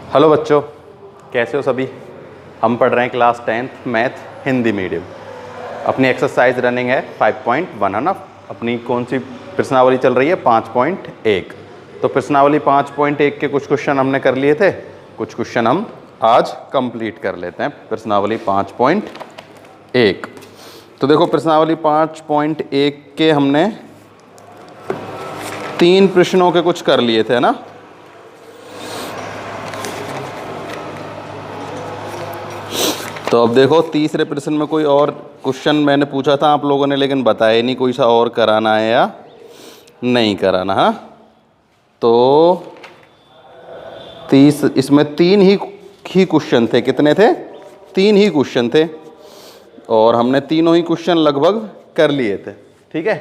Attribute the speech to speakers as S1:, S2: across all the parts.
S1: Hello बच्चों, कैसे हो सभी। हम पढ़ रहे हैं class 10th math Hindi medium. अपनी एक्सरसाइज रनिंग है 5.1 है ना। अपनी कौन सी प्रश्नावली चल रही है? 5.1। तो प्रश्नावली 5.1 के कुछ क्वेश्चन हमने कर लिए थे, कुछ क्वेश्चन हम आज कंप्लीट कर लेते हैं प्रश्नावली 5.1। तो देखो प्रश्नावली 5.1 के हमने 3 प्रश्नों के कुछ कर लिए थे ना। तो अब देखो तीसरे प्रश्न में कोई और क्वेश्चन मैंने पूछा था आप लोगों ने, लेकिन बताया नहीं कोई सा और कराना है या नहीं कराना। हाँ, तो इसमें 3 ही क्वेश्चन थे। कितने थे? 3 ही क्वेश्चन थे और हमने तीनों ही क्वेश्चन लगभग कर लिए थे। ठीक है,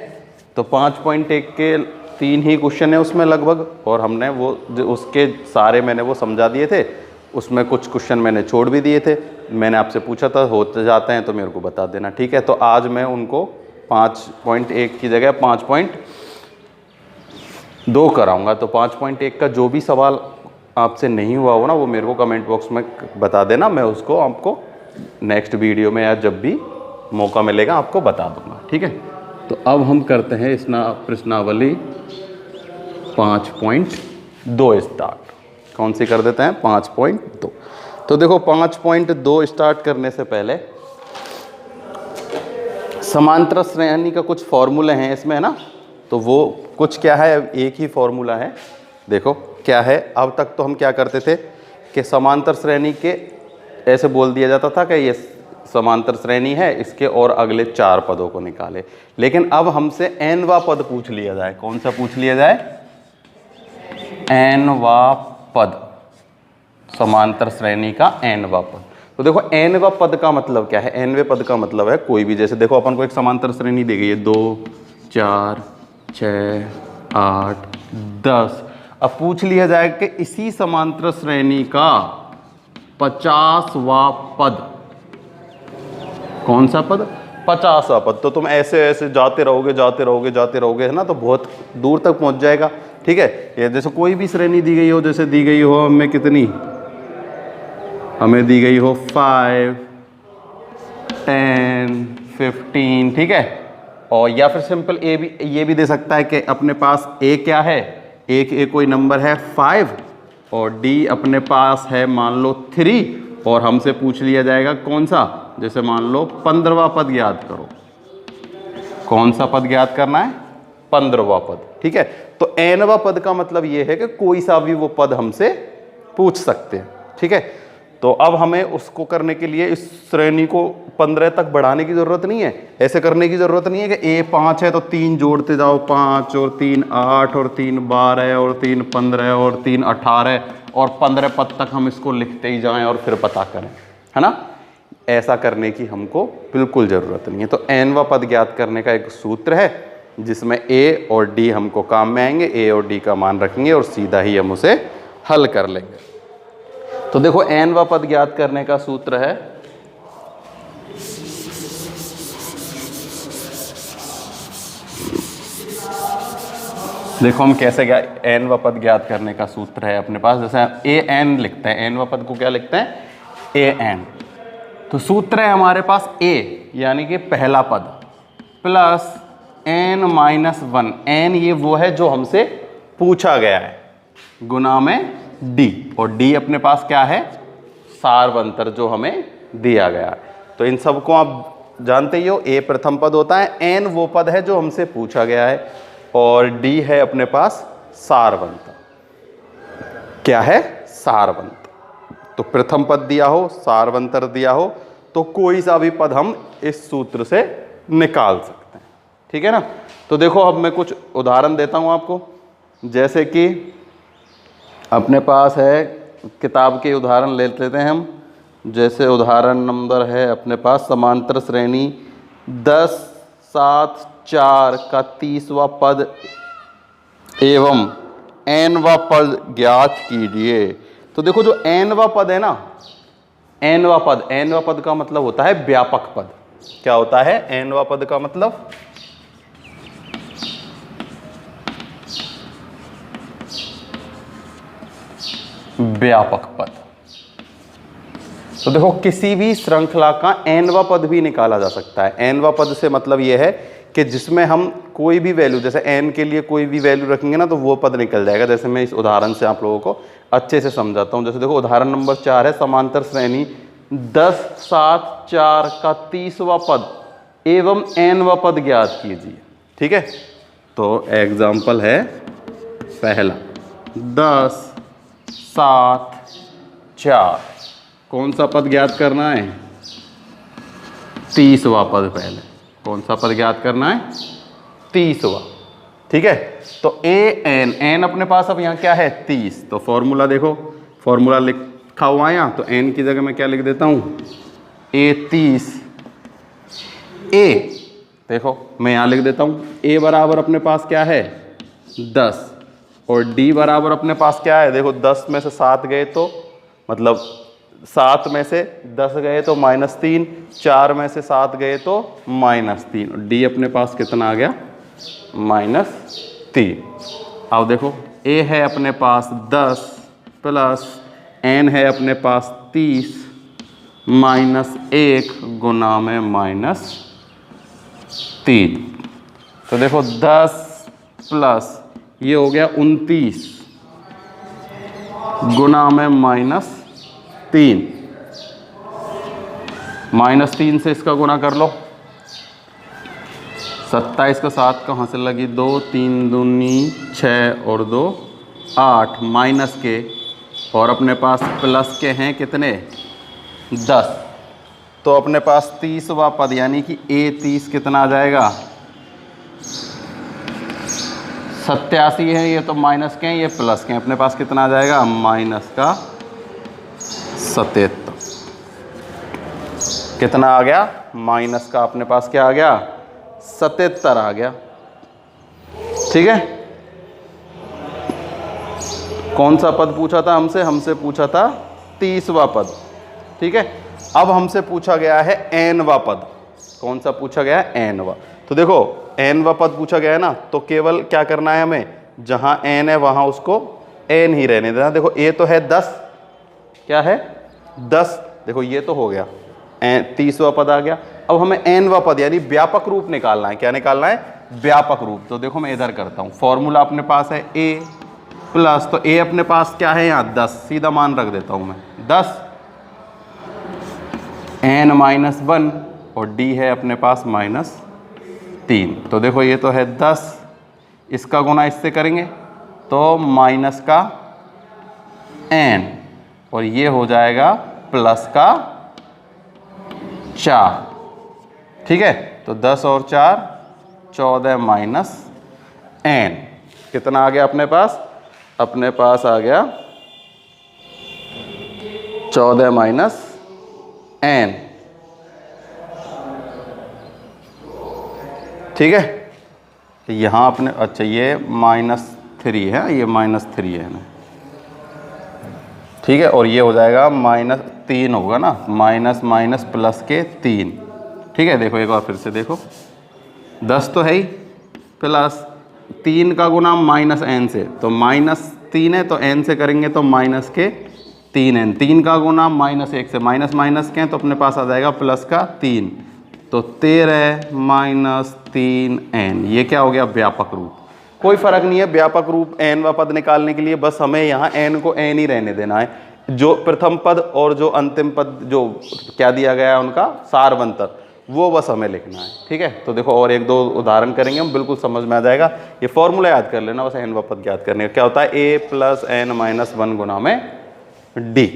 S1: तो 5.1 के 3 ही क्वेश्चन है उसमें लगभग, और हमने वो उसके सारे मैंने वो समझा दिए थे। उसमें कुछ क्वेश्चन मैंने छोड़ भी दिए थे। मैंने आपसे पूछा था होते जाते हैं तो मेरे को बता देना। ठीक है, तो आज मैं उनको 5.1 की जगह 5.2 कराऊंगा। तो 5.1 का जो भी सवाल आपसे नहीं हुआ हो ना, वो मेरे को कमेंट बॉक्स में बता देना। मैं उसको आपको नेक्स्ट वीडियो में या जब भी मौका मिलेगा आपको बता दूंगा। ठीक है, तो अब हम करते हैं इस प्रश्नावली 5.2 स्टार्ट। कौन सी कर देते हैं? 5.2। तो देखो 5.2 स्टार्ट करने से पहले समांतर श्रेणी का कुछ फॉर्मूले हैं इसमें, है ना। तो वो कुछ क्या है, एक ही फॉर्मूला है। देखो क्या है, अब तक तो हम क्या करते थे कि समांतर श्रेणी के ऐसे बोल दिया जाता था कि ये समांतर श्रेणी है, इसके और अगले 4 पदों को निकाले। लेकिन अब हमसे nवा पद पूछ लिया जाए। कौन सा पूछ लिया जाए? nवा पद, समांतर श्रेणी का nवा पद। तो देखो nवा पद का मतलब क्या है? nवे पद का मतलब है कोई भी, जैसे देखो अपन को एक समांतर श्रेणी दी गई है 2 4 6 8 10। अब पूछ लिया जाए कि इसी समांतर श्रेणी का 50वां पद। कौन सा पद? 50वां पद। तो तुम ऐसे ऐसे जाते रहोगे, है ना, तो बहुत दूर तक पहुंच जाएगा। ठीक है, ये जैसे कोई भी श्रेणी दी गई हो, जैसे दी गई हो हमें कितनी, हमें दी गई हो 5 10 15। ठीक है, और या फिर सिंपल ये भी दे सकता है कि अपने पास a क्या है, एक कोई नंबर है 5 और d अपने पास है मान लो 3, और हमसे पूछ लिया जाएगा कौन सा, जैसे मान लो 15वां पद ज्ञात करो। कौन सा पद ज्ञात करना है? 15वां पद। ठीक है, तो nवा पद का मतलब ये है कि कोई सा भी वो पद हमसे पूछ सकते हैं। ठीक है, तो अब हमें उसको करने के लिए इस श्रेणी को 15 तक बढ़ाने की जरूरत नहीं है। ऐसे करने की जरूरत नहीं है कि a 5 है तो 3 जोड़ते जाओ, 5 और 3 8 और 3 12 और 3 15 और 3 18 और 15 पद तक हम इसको लिखते ही जाएं और फिर पता करें, है ना। ऐसा करने की हमको बिल्कुल ज़रूरत नहीं है। तो nवा पद ज्ञात करने का एक सूत्र है जिसमें a और d हमको काम में आएंगे। a और d का मान रखेंगे और सीधा ही हम उसे हल कर लेंगे। तो देखो nवा पद ज्ञात करने का सूत्र है, देखो हम कैसे nवा पद ज्ञात करने का सूत्र है अपने पास। जैसे an लिखते हैं, nवा पद को क्या लिखते हैं? an। तो सूत्र है हमारे पास a यानी कि पहला पद प्लस n-1। n ये वो है जो हमसे पूछा गया है, गुना में d, और d अपने पास क्या है? सारवंतर जो हमें दिया गया है। तो इन सबको आप जानते ही हो, a प्रथम पद होता है, n वो पद है जो हमसे पूछा गया है, और d है अपने पास सारवंतर। क्या है? सारवंतर। तो प्रथम पद दिया हो, सारवंतर दिया हो, तो कोई सा भी पद हम इस सूत्र से निकाल सकते हैं। ठीक है ना। तो देखो अब मैं कुछ उदाहरण देता हूं आपको। जैसे कि अपने पास है, किताब के उदाहरण ले लेते हैं हम। जैसे उदाहरण नंबर है अपने पास समांतर श्रेणी 10 7 4 का 30वां पद एवं nवा पद ज्ञात कीजिए। तो देखो जो nवा पद है ना, nवा पद का मतलब होता है व्यापक पद। क्या होता है nवा पद का मतलब? व्यापक पद। तो देखो किसी भी श्रृंखला का nवां पद भी निकाला जा सकता है। nवां पद से मतलब यह है कि जिसमें हम कोई भी वैल्यू, जैसे n के लिए कोई भी वैल्यू रखेंगे ना तो वो पद निकल जाएगा। जैसे मैं इस उदाहरण से आप लोगों को अच्छे से समझाता हूँ। जैसे देखो उदाहरण नंबर 4 है, समांतर श्रेणी 10, 7, 4 का 30वां पद एवं nवां पद ज्ञात कीजिए। ठीक है, तो एग्जाम्पल है पहला 10, 7, 4, कौन सा पद ज्ञात करना है? 30वां पद। पहले कौन सा पद ज्ञात करना है? 30वां। ठीक है, तो n अपने पास अब यहाँ क्या है? 30। तो फॉर्मूला देखो, फॉर्मूला लिखा हुआ है यहाँ, तो n की जगह मैं क्या लिख देता हूँ? a 30। a देखो मैं यहाँ लिख देता हूँ, a बराबर अपने पास क्या है? 10, और d बराबर अपने पास क्या है? देखो 10 में से 7 गए तो मतलब 7 में से 10 गए तो -3, 4 में से 7 गए तो -3, और d अपने पास कितना आ गया? -3। अब देखो a है अपने पास 10 प्लस n है अपने पास 30 -1 गुना में -3। तो देखो 10 प्लस ये हो गया 29 गुना में -3। -3 से इसका गुना कर लो, 27 का 7 कहाँ से लगी? 2, 3 दूनी 6 और 2 8, माइनस के और अपने पास प्लस के हैं कितने? 10। तो अपने पास 30वां पद यानी कि a 30 कितना आ जाएगा? 87 है, ये तो माइनस के हैं, ये प्लस के हैं, अपने पास कितना आ जाएगा? -77। कितना आ गया? माइनस का अपने पास क्या आ गया? 77 आ गया। ठीक है, कौन सा पद पूछा था हमसे? हमसे पूछा था 30वां पद। ठीक है, अब हमसे पूछा गया है nवां पद। कौन सा पूछा गया है? nवां। तो देखो nवां पद पूछा गया है ना, तो केवल क्या करना है हमें? जहां n है वहां उसको n ही रहने देना। देखो a तो है 10, क्या है? 10। देखो ये तो हो गया, 30वां पद आ गया। अब हमें nवां पद यानी व्यापक रूप निकालना है। क्या निकालना है? व्यापक रूप। तो देखो मैं इधर करता हूं, फॉर्मूला अपने पास है a प्लस, तो a अपने पास क्या है यहाँ? 10, सीधा मान रख देता हूं मैं 10 n-1, और d है अपने पास -3। तो देखो ये तो है 10, इसका गुना इससे करेंगे तो माइनस का n, और ये हो जाएगा प्लस का 4। ठीक है, तो 10 और 4 14 माइनस n कितना आ गया अपने पास? अपने पास आ गया 14 माइनस n। ठीक है, यहाँ अपने, अच्छा ये -3 है, ये -3 है ना। ठीक है, और ये हो जाएगा -3 होगा ना, माइनस माइनस प्लस के 3। ठीक है, देखो एक बार फिर से देखो, 10 तो है ही, प्लस 3 का गुना -n से, तो -3 है तो n से करेंगे तो माइनस के 3n, 3 का गुना -1 से, माइनस माइनस के हैं तो अपने पास आ जाएगा प्लस का 3, तो 13 माइनस 3n। ये क्या हो गया? व्यापक रूप। कोई फर्क नहीं है, व्यापक रूप nवां पद निकालने के लिए बस हमें यहाँ n को n ही रहने देना है। जो प्रथम पद और जो अंतिम पद जो क्या दिया गया है उनका सारवंतर, वो बस हमें लिखना है। ठीक है, तो देखो और एक दो उदाहरण करेंगे हम, बिल्कुल समझ में आ जाएगा। ये फॉर्मूला याद कर लेना बस nवां पद ज्ञात करने का। क्या होता है? a प्लस n-1 गुना में d।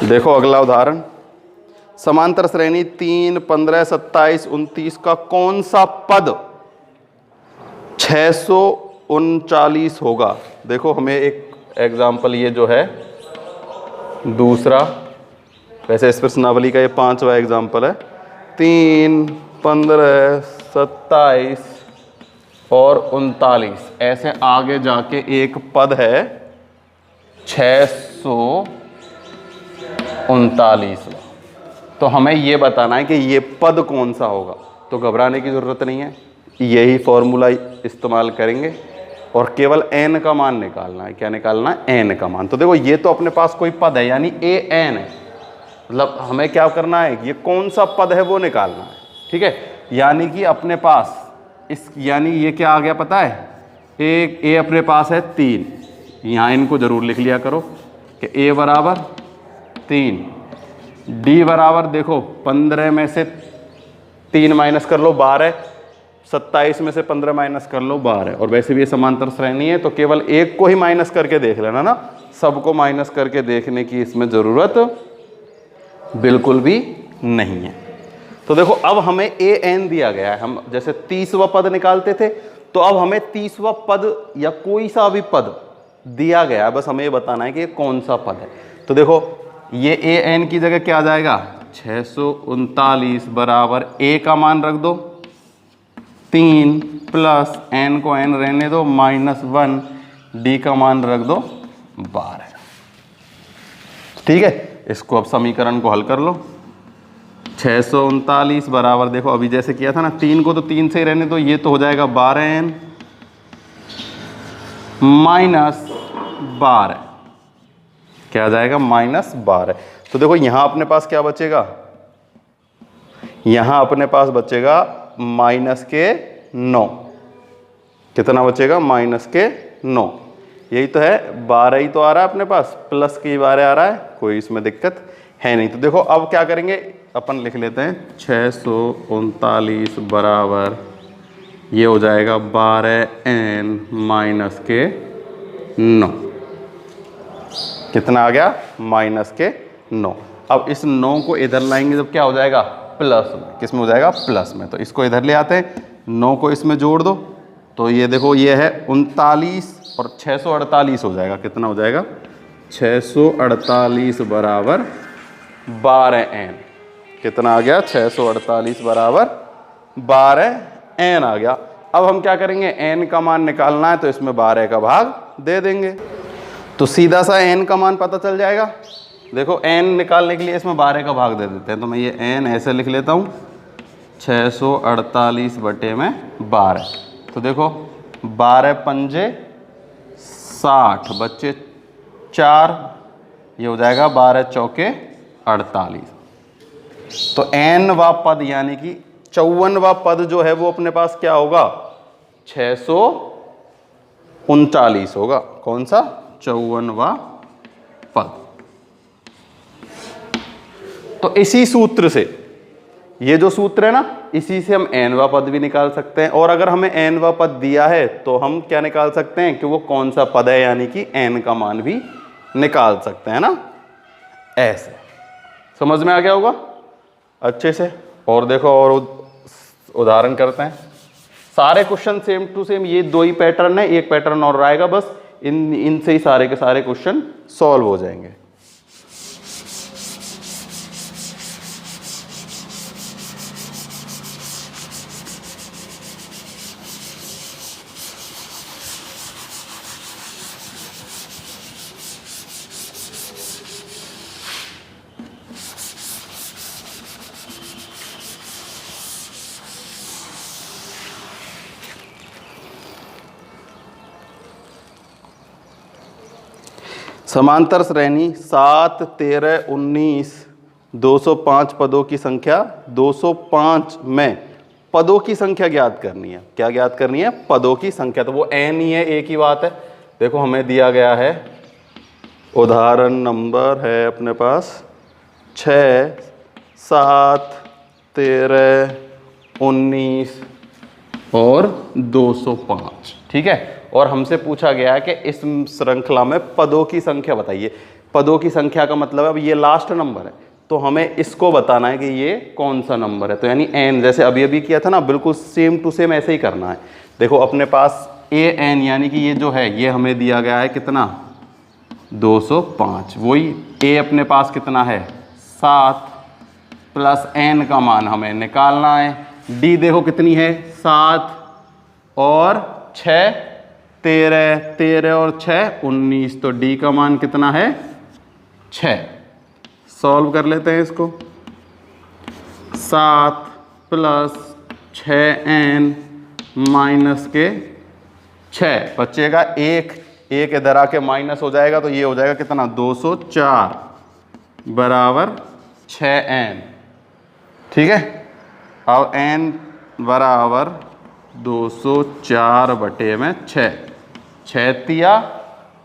S1: देखो अगला उदाहरण, समांतर श्रेणी 3, 15, 27, 29 का कौन सा पद 639 होगा? देखो हमें एक एग्जाम्पल, ये जो है दूसरा, वैसे इस प्रश्नावली का ये 5वां एग्जाम्पल है। 3, 15, 27, और 39, ऐसे आगे जाके एक पद है 639। तो हमें ये बताना है कि ये पद कौन सा होगा। तो घबराने की ज़रूरत नहीं है, यही फॉर्मूला इस्तेमाल करेंगे और केवल n का मान निकालना है। क्या निकालना है? n का मान। तो देखो ये तो अपने पास कोई पद है यानी a n है, मतलब हमें क्या करना है, ये कौन सा पद है वो निकालना है। ठीक है, यानी कि अपने पास इस, यानी ये क्या आ गया पता है, a अपने पास है 3, यहाँ इनको जरूर लिख लिया करो कि a बराबर 3, d बराबर देखो 15 में से 3 माइनस कर लो 12, 27 में से 15 माइनस कर लो 12, और वैसे भी ये समांतर श्रेणी है तो केवल एक को ही माइनस करके देख लेना ना, सबको माइनस करके देखने की इसमें ज़रूरत बिल्कुल भी नहीं है। तो देखो अब हमें a n दिया गया है, हम जैसे 30वां पद निकालते थे, तो अब हमें 30वां पद या कोई सा भी पद दिया गया है, बस हमें ये बताना है कि ये कौन सा पद है। तो देखो ये a n की जगह क्या आ जाएगा, 639 बराबर a का मान रख दो 3 प्लस n को n रहने दो -1, d का मान रख दो 12। ठीक है, इसको अब समीकरण को हल कर लो। 639 बराबर देखो अभी जैसे किया था ना, 3 को तो 3 से ही रहने दो, ये तो हो जाएगा 12n -12, क्या आ जाएगा -12। तो देखो यहाँ अपने पास क्या बचेगा, यहाँ अपने पास बचेगा -9। कितना बचेगा, -9। यही तो है, 12 ही तो आ रहा है अपने पास, प्लस की 12 आ रहा है, कोई इसमें दिक्कत है नहीं। तो देखो अब क्या करेंगे, अपन लिख लेते हैं 639 बराबर ये हो जाएगा 12n -9। कितना आ गया, -9। अब इस 9 को इधर लाएंगे जब क्या हो जाएगा, प्लस में। किस में हो जाएगा, प्लस में। तो इसको इधर ले आते हैं, 9 को इसमें जोड़ दो, तो ये देखो ये है 39 और 648 हो जाएगा। कितना हो जाएगा, 648 बराबर 12n। कितना आ गया, 648 बराबर 12n आ गया। अब हम क्या करेंगे, n का मान निकालना है तो इसमें 12 का भाग दे देंगे, तो सीधा सा n का मान पता चल जाएगा। देखो n निकालने के लिए इसमें 12 का भाग दे देते हैं, तो मैं ये n ऐसे लिख लेता हूँ 648 बटे में 12। तो देखो 12 पंजे 60 बच्चे 4, ये हो जाएगा 12 चौके 48। तो n वां पद यानी कि 54वां पद जो है वो अपने पास क्या होगा, 639 होगा। कौन सा, 54वां पद। तो इसी सूत्र से, ये जो सूत्र है ना, इसी से हम n वां पद भी निकाल सकते हैं, और अगर हमें n वां पद दिया है तो हम क्या निकाल सकते हैं कि वो कौन सा पद है, यानी कि n का मान भी निकाल सकते हैं ना। ऐसे समझ में आ गया होगा अच्छे से। और देखो और उदाहरण करते हैं, सारे क्वेश्चन सेम टू सेम ये 2 ही पैटर्न है, एक पैटर्न और आएगा, बस इनसे ही सारे के सारे क्वेश्चन सॉल्व हो जाएंगे। समांतर श्रेणी 7, 13, 19, 205 पदों की संख्या, 205 में पदों की संख्या ज्ञात करनी है। क्या ज्ञात करनी है, पदों की संख्या। तो वो n ही है, एक ही बात है। देखो हमें दिया गया है, उदाहरण नंबर है अपने पास 6, 7, 13, 19 और 205। ठीक है, और हमसे पूछा गया है कि इस श्रृंखला में पदों की संख्या बताइए। पदों की संख्या का मतलब है अब ये लास्ट नंबर है, तो हमें इसको बताना है कि ये कौन सा नंबर है। तो यानी n, जैसे अभी अभी किया था ना, बिल्कुल सेम टू सेम ऐसे ही करना है। देखो अपने पास an यानी कि ये जो है ये हमें दिया गया है कितना, 205। वही a अपने पास कितना है, 7 प्लस n का मान हमें निकालना है। d देखो कितनी है, 7 और 6 13, 13 और 6 19, तो डी का मान कितना है 6। सॉल्व कर लेते हैं इसको। 7 + 6n माइनस के 6 बचेगा 1 इधर आके माइनस हो जाएगा, तो ये हो जाएगा कितना 204 बराबर 6n। ठीक है, अब n बराबर 204 बटे में 6, 6 तिया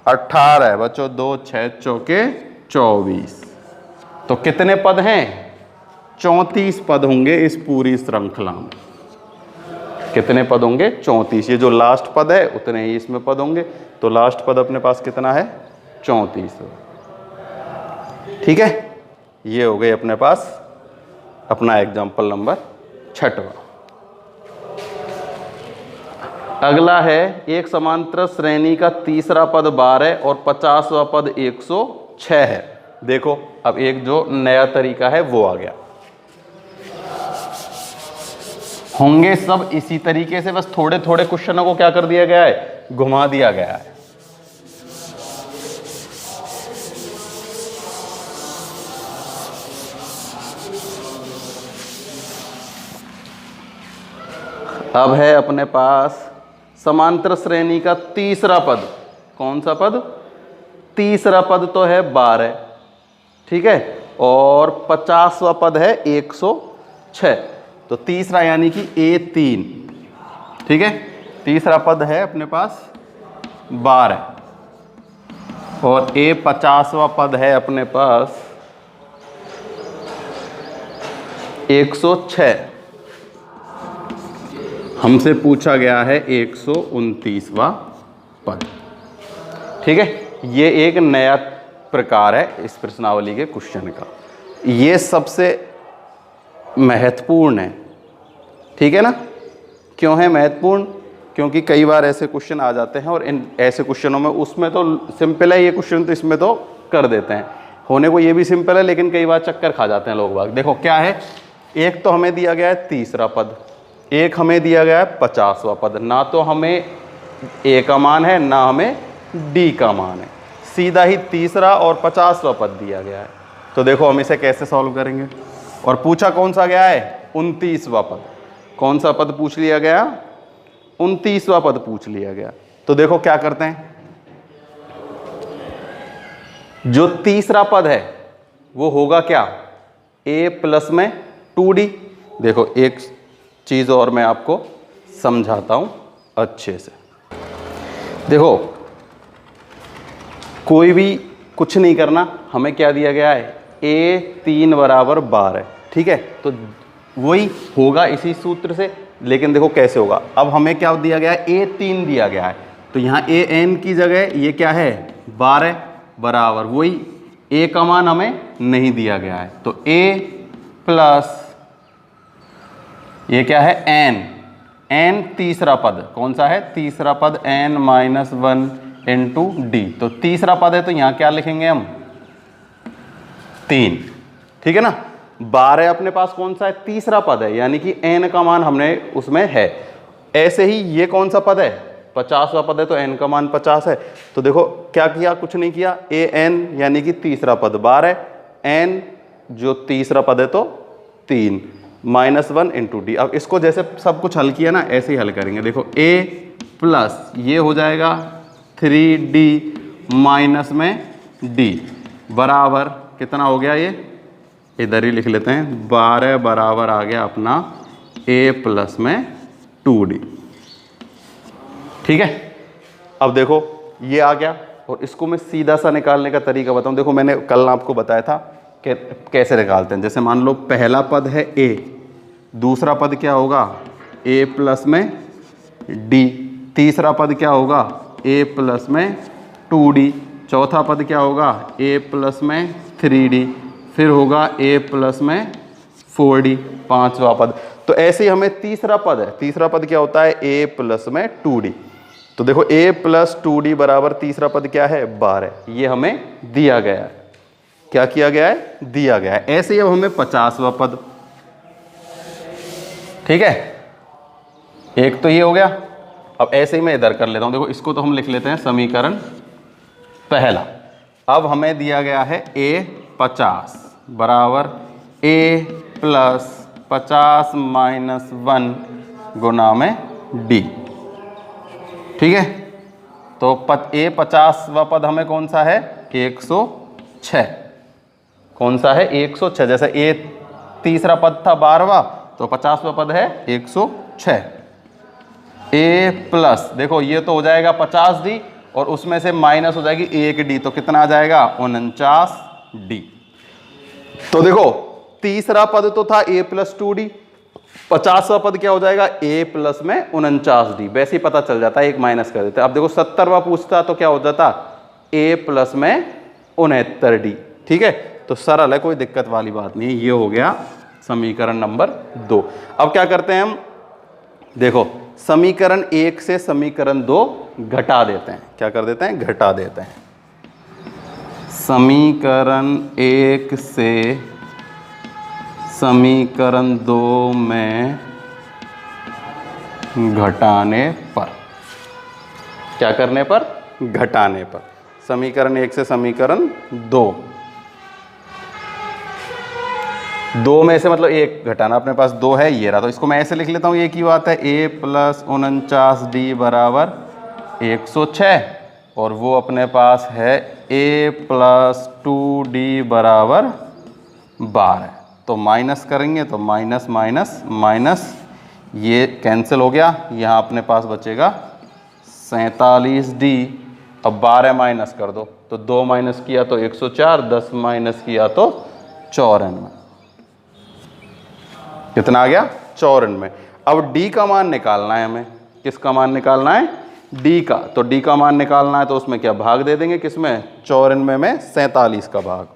S1: 18 बच्चों, 2 6 चौके 24। तो कितने पद हैं 34 पद होंगे इस पूरी श्रृंखला में। कितने पद होंगे 34। ये जो लास्ट पद है उतने ही इसमें पद होंगे, तो लास्ट पद अपने पास कितना है 34। ठीक है, ये हो गए अपने पास अपना एग्जाम्पल नंबर 6वां। अगला है एक समांतर श्रेणी का तीसरा पद 12 और 50वां पद 106 है। देखो अब एक जो नया तरीका है वो आ गया। होंगे सब इसी तरीके से, बस थोड़े थोड़े क्वेश्चनों को क्या कर दिया गया है, घुमा दिया गया है। अब है अपने पास समांतर श्रेणी का तीसरा पद। कौन सा पद, तीसरा पद तो है 12, ठीक है, और 50वां पद है 106। तो तीसरा यानी कि A3, ठीक है, तीसरा पद है अपने पास 12 और A50वां पद है अपने पास 106। हमसे पूछा गया है 129वां पद। ठीक है, ये एक नया प्रकार है इस प्रश्नावली के क्वेश्चन का। ये सबसे महत्वपूर्ण है, ठीक है ना। क्यों है महत्वपूर्ण, क्योंकि कई बार ऐसे क्वेश्चन आ जाते हैं और इन ऐसे क्वेश्चनों में, उसमें तो सिंपल है ये क्वेश्चन, तो इसमें तो कर देते हैं, होने को ये भी सिंपल है, लेकिन कई बार चक्कर खा जाते हैं लोग बाग। देखो क्या है, एक तो हमें दिया गया है तीसरा पद, एक हमें दिया गया है 50वां पद। ना तो हमें ए का मान है ना हमें डी का मान है, सीधा ही तीसरा और 50वां पद दिया गया है। तो देखो हम इसे कैसे सॉल्व करेंगे। और पूछा कौन सा गया है 29वां पद। कौन सा पद पूछ लिया गया, 29वां पद पूछ लिया गया। तो देखो क्या करते हैं, जो तीसरा पद है वो होगा क्या, a प्लस में 2d। देखो एक चीज और मैं आपको समझाता हूं अच्छे से। देखो कोई भी कुछ नहीं करना, हमें क्या दिया गया है A3 बराबर 12, ठीक है, तो वही होगा इसी सूत्र से। लेकिन देखो कैसे होगा, अब हमें क्या दिया गया है A3 दिया गया है, तो यहाँ AN की जगह ये क्या है 12 बराबर वही, A का मान हमें नहीं दिया गया है, तो A प्लस ये क्या है N तीसरा पद कौन सा है, तीसरा पद N माइनस 1 इंटू डी। तो तीसरा पद है तो यहाँ क्या लिखेंगे हम 3, ठीक है ना। 12 अपने पास कौन सा है, तीसरा पद है, यानी कि n का मान हमने उसमें है। ऐसे ही ये कौन सा पद है 50वां पद है, तो n का मान 50 है। तो देखो क्या किया, कुछ नहीं किया, an यानी कि तीसरा पद 12, n जो तीसरा पद है तो 3 माइनस 1 इंटू डी। अब इसको जैसे सब कुछ हल किया ना ऐसे ही हल करेंगे। देखो a प्लस ये हो जाएगा 3d माइनस में d बराबर कितना हो गया, ये इधर ही लिख लेते हैं, 12 बराबर आ गया अपना a प्लस में 2d। ठीक है, अब देखो ये आ गया और इसको मैं सीधा सा निकालने का तरीका बताऊं। देखो मैंने कल आपको बताया था कि कैसे निकालते हैं। जैसे मान लो पहला पद है a, दूसरा पद क्या होगा a प्लस में d, तीसरा पद क्या होगा a प्लस में 2d, चौथा पद क्या होगा a प्लस में 3d, फिर होगा a प्लस में 4d, पांचवा पद। तो ऐसे ही हमें तीसरा पद है, तीसरा पद क्या होता है a प्लस में 2d। तो देखो a प्लस 2d बराबर तीसरा पद क्या है 12, ये हमें दिया गया है। क्या किया गया है, दिया गया है। ऐसे ही अब हमें 50वां पद, ठीक है, एक तो ये हो गया, अब ऐसे ही मैं इधर कर लेता हूँ। देखो इसको तो हम लिख लेते हैं समीकरण पहला। अब हमें दिया गया है a 50 बराबर a प्लस 50 माइनस 1 गुना में d। ठीक है, तो a 50वां पद हमें कौन सा है? 106। कौन सा है? 106। जैसे a तीसरा पद था 12वां, तो 50वां पद है 106। a प्लस, देखो ये तो हो जाएगा 50d और उसमें से माइनस हो जाएगी 1d, तो कितना आ जाएगा? 49d। तो देखो तीसरा पद तो था a प्लस 2d, 50वां पद क्या हो जाएगा? a प्लस में 49d। वैसे ही पता चल जाता है, एक माइनस कर देते हैं। अब देखो 70वां पूछता तो क्या हो जाता? a प्लस में 69d। ठीक है, तो सरल है, कोई दिक्कत वाली बात नहीं। ये हो गया समीकरण नंबर 2। अब क्या करते हैं हम? देखो समीकरण 1 से समीकरण 2 घटा देते हैं। क्या कर देते हैं? घटा देते हैं। समीकरण 1 से समीकरण 2 में घटाने पर, क्या करने पर? घटाने पर। समीकरण 1 से समीकरण 2 में से मतलब एक घटाना, अपने पास 2 है, ये रहा, तो इसको मैं ऐसे लिख लेता हूँ। ये की बात है a प्लस 49d बराबर 106 और वो अपने पास है a प्लस 2d बराबर 12। तो माइनस करेंगे तो माइनस माइनस माइनस, ये कैंसिल हो गया, यहाँ अपने पास बचेगा 47d। अब 12 माइनस कर दो, तो 2 माइनस किया तो 104, 10 माइनस किया तो 94। कितना आ गया? 94। अब d का मान निकालना है हमें। किसका मान निकालना है? d का। तो d का मान निकालना है तो उसमें क्या भाग दे देंगे? किसमें? 94 में 47 का भाग।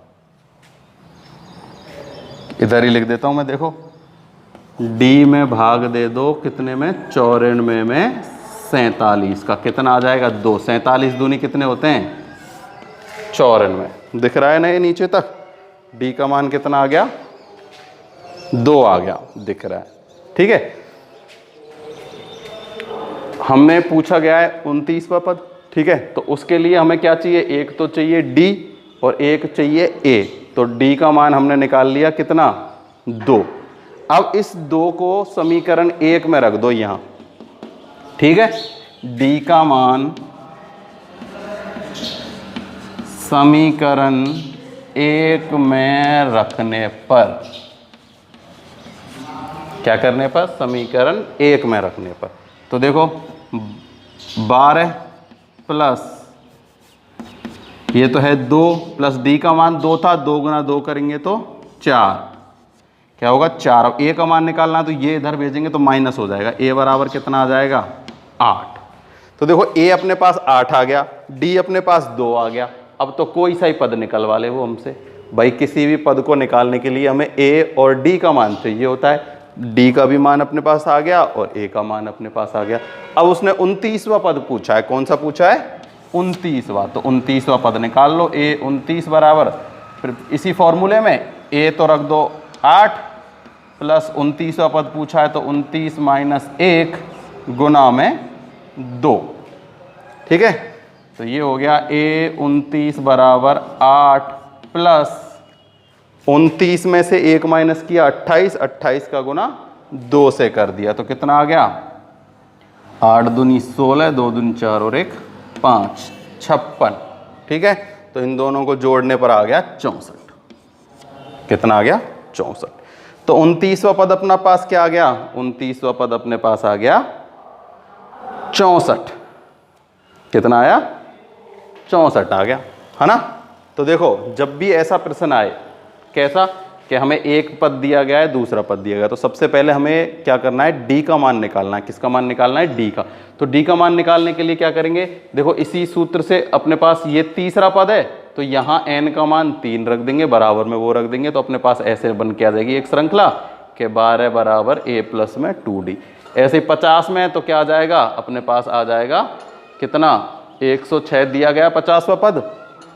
S1: इधर ही लिख देता हूं मैं। देखो d में भाग दे दो कितने में? 94 में 47 का। कितना आ जाएगा? 2। 47 दूनी कितने होते हैं? 94। दिख रहा है ना ये नीचे तक? d का मान कितना आ गया? 2 आ गया, दिख रहा है। ठीक है, हमने पूछा गया है 29वां पद। ठीक है, तो उसके लिए हमें क्या चाहिए? एक तो चाहिए d और एक चाहिए a। तो d का मान हमने निकाल लिया कितना? 2। अब इस 2 को समीकरण 1 में रख दो यहां। ठीक है, d का मान समीकरण 1 में रखने पर, क्या करने पर? समीकरण 1 में रखने पर। तो देखो 12 प्लस ये तो है 2 प्लस d का मान 2 था, 2 गुना 2 करेंगे तो 4। क्या होगा? 4। अब a का मान निकालना है तो ये इधर भेजेंगे तो माइनस हो जाएगा। a बराबर कितना आ जाएगा? 8। तो देखो a अपने पास 8 आ गया, d अपने पास 2 आ गया। अब तो कोई सा ही पद निकलवा ले वो हमसे। भाई किसी भी पद को निकालने के लिए हमें a और d का मान चाहिए होता है। d का भी मान अपने पास आ गया और a का मान अपने पास आ गया। अब उसने 29वां पद पूछा है। कौन सा पूछा है? 29वां। तो 29वां पद निकाल लो। a 29 बराबर, फिर इसी फॉर्मूले में a तो रख दो 8 प्लस 29वां पद पूछा है तो 29 माइनस 1 गुना में 2। ठीक है, तो ये हो गया a 29 बराबर 8 प्लस 29 में से 1 माइनस किया 28, 28 का गुना 2 से कर दिया तो कितना आ गया? 8 दूनी 16, 2 दूनी 4 और 1 5, 56। ठीक है, तो इन दोनों को जोड़ने पर आ गया 64। कितना आ गया? 64। तो 29वां पद अपना पास क्या आ गया? 29वां पद अपने पास आ गया 64। कितना आया? 64 आ गया, है ना? तो देखो जब भी ऐसा प्रश्न आए, कैसा कि हमें एक पद दिया गया है, दूसरा पद दिया गया, तो सबसे पहले हमें क्या करना है? d का मान निकालना है। किसका मान निकालना है? d का। तो d का मान निकालने के लिए क्या करेंगे? देखो इसी सूत्र से अपने पास ये तीसरा पद है तो यहाँ n का मान 3 रख देंगे, बराबर में वो रख देंगे, तो अपने पास ऐसे बन के आ जाएगी एक श्रृंखला के 12 बराबर a प्लस में 2d। ऐसे 50 में तो क्या आ जाएगा? अपने पास आ जाएगा कितना? 106 दिया गया 50वां पद,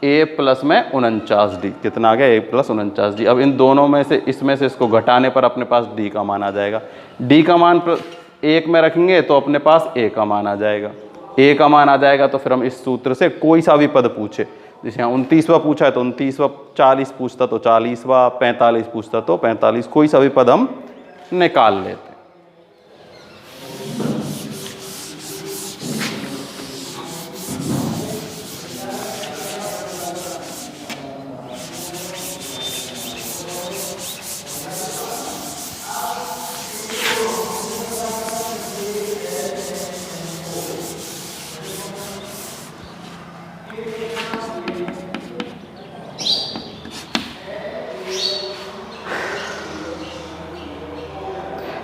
S1: a प्लस में 49d। कितना आ गया? a plus 49d। अब इन दोनों में से इसको घटाने पर अपने पास d का मान आ जाएगा। d का मान 1 में रखेंगे तो अपने पास a का मान आ जाएगा। a का मान आ जाएगा तो फिर हम इस सूत्र से कोई सा भी पद पूछे, जैसे यहाँ 29वां पूछा है तो 29वां, 40 पूछता तो 40वां, 45 पूछता तो 45, कोई सा भी पद हम निकाल लेते।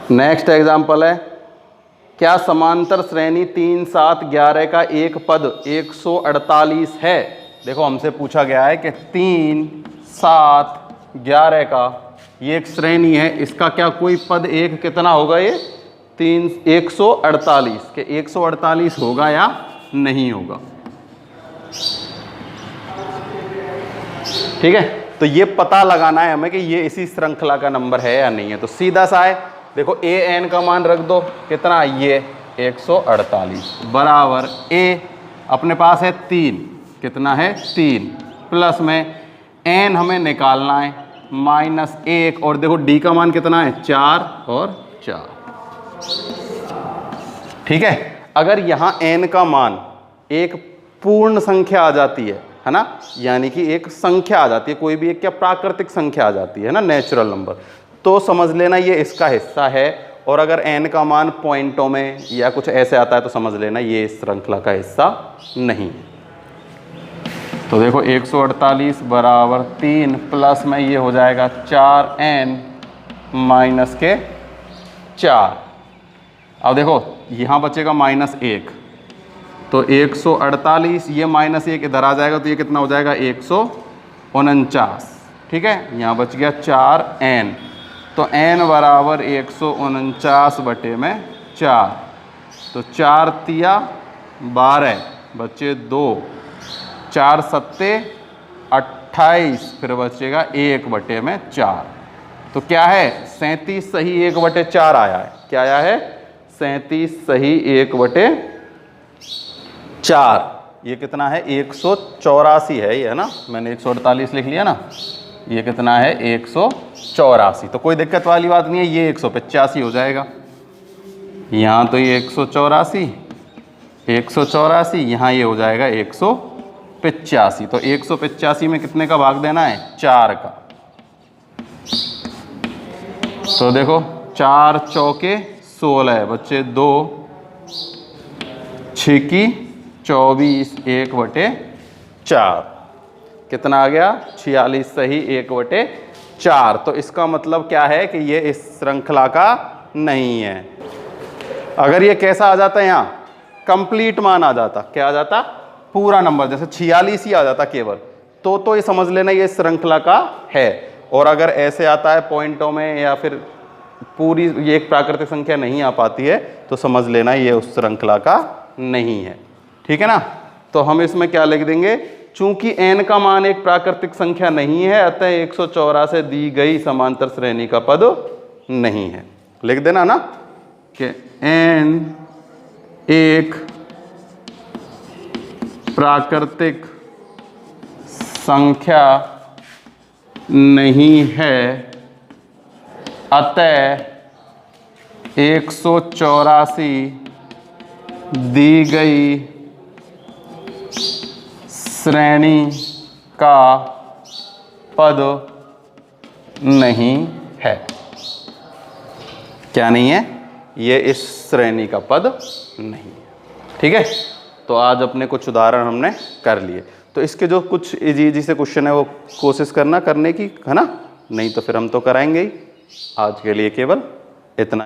S1: नेक्स्ट एग्जाम्पल है, क्या समांतर श्रेणी 3, 7, 11 का एक पद 148 है। देखो हमसे पूछा गया है कि 3, 7, 11 का ये एक श्रेणी है, इसका क्या कोई पद एक कितना होगा, ये 148 के 148 होगा या नहीं होगा। ठीक है, तो ये पता लगाना है हमें कि ये इसी श्रृंखला का नंबर है या नहीं है। तो सीधा सा है, देखो a n का मान रख दो, कितना, ये 148 बराबर a अपने पास है 3, कितना है 3, प्लस में n हमें निकालना है -1, और देखो d का मान कितना है 4 और 4। ठीक है, अगर यहाँ n का मान एक पूर्ण संख्या आ जाती है ना, यानी कि एक संख्या आ जाती है, कोई भी एक क्या प्राकृतिक संख्या आ जाती है ना, नेचुरल नंबर, तो समझ लेना ये इसका हिस्सा है। और अगर n का मान पॉइंटों में या कुछ ऐसे आता है तो समझ लेना ये इस श्रृंखला का हिस्सा नहीं। तो देखो 148 बराबर 3, प्लस में ये हो जाएगा 4n माइनस के 4। अब देखो यहाँ बचेगा -1, तो 148, ये -1 इधर आ जाएगा तो ये कितना हो जाएगा 149। ठीक है, यहाँ बच गया 4n, तो n बराबर 149 बटे में 4, तो 4 तिया 12 बचे 2, 4 सत्ते 28, फिर बचेगा 1 बटे में 4। तो क्या है 37 सही 1 बटे 4 आया है। क्या आया है 37 सही 1 बटे 4। ये कितना है 184 है ये, है ना, मैंने 148 लिख लिया ना, ये कितना है 184। तो कोई दिक्कत वाली बात नहीं है, ये 185 हो जाएगा। यहाँ तो ये 184, यहाँ ये हो जाएगा 185। तो 185 में कितने का भाग देना है 4 का। तो देखो 4 चौके 16 बच्चे 2, 6 की 24, 1 बटे 4, कितना आ गया 46 सही 1 बटे 4। तो इसका मतलब क्या है कि ये इस श्रृंखला का नहीं है। अगर ये कैसा आ जाता है, यहाँ कंप्लीट मान आ जाता, क्या आ जाता, पूरा नंबर, जैसे 46 ही आ जाता केवल, तो ये समझ लेना ये श्रृंखला का है। और अगर ऐसे आता है पॉइंटों में या फिर पूरी ये एक प्राकृतिक संख्या नहीं आ पाती है तो समझ लेना ये उस श्रृंखला का नहीं है। ठीक है ना, तो हम इसमें क्या लिख देंगे, चूंकि n का मान एक प्राकृतिक संख्या नहीं है, अतः 184 से दी गई समांतर श्रेणी का पद नहीं है। लिख देना ना कि n एक प्राकृतिक संख्या नहीं है, अतः 184 दी गई श्रेणी का पद नहीं है। क्या नहीं है, ये इस श्रेणी का पद नहीं है। ठीक है, तो आज अपने कुछ उदाहरण हमने कर लिए। तो इसके जो कुछ इजी से क्वेश्चन है वो कोशिश करना करने की, है ना, नहीं तो फिर हम तो कराएंगे ही। आज के लिए केवल इतना।